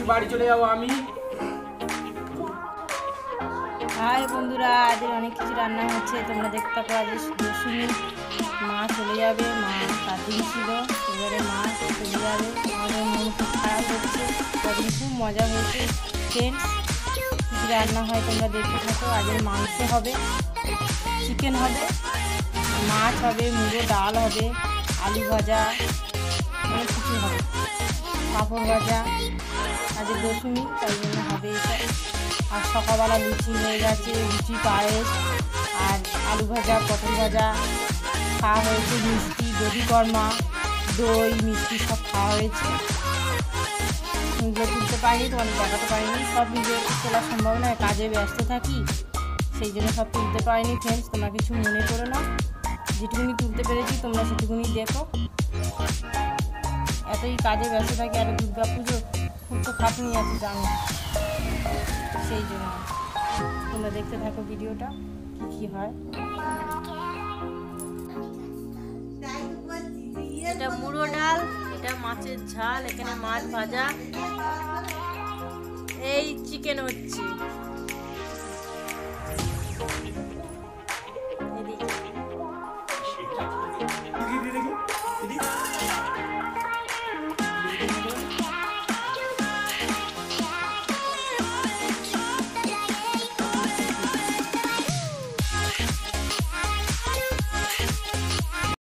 বাড়ি চলে যাবো আমি। হাই বন্ধুরা, আজ অনেক কিছু রান্না হচ্ছে, তোমরা দেখতে পাবো। আজ দশমী, মা চলে যাবে, মা 7 দিন ছিল, এবারে মা চলে যাবে। আমাদের মন খুব খারাপ হচ্ছে, তখন খুব মজা হয়েছে। ফ্রেন্ডস, কিছু রান্না হয় তোমরা দেখতে থাকো। আজের মাংস হবে, চিকেন হবে, মাছ হবে, মুগো ডাল হবে, আলু ভাজা, অনেক কিছু হবে, পাঁপড় ভাজা। আজ দশমী, তাই জন্য হবে এটা। আর সকালবেলা লুচি হয়ে গেছে, লুচি, পায়েস আর আলু ভাজা, পটল ভাজা খাওয়া হয়েছে। মিষ্টি, দধিকর্মা, দই, মিষ্টি সব খাওয়া হয়েছে। নিজে তুলতে পারিনি, তোমাদের দেখাতে পারিনি। সব নিজে তোলা সম্ভব নয়, কাজে ব্যস্ত থাকি, সেই জন্য সব তুলতে পারিনি। ফ্রেন্ডস, তোমরা কিছু মনে করো না, যেটুকুনি তুলতে পেরেছি তোমরা সেটুকুনি দেখো। এতই কাজে ব্যস্ত থাকি, আর দুর্গা পুজো খুব তো খাটনি আছে জানো, সেই জন্য তোমরা দেখতে থাকো ভিডিওটা কি হয়। এটা মুড়ো ডাল, এটা মাছের ঝাল, এখানে মাছ ভাজা, এই চিকেন হচ্ছে। দেখি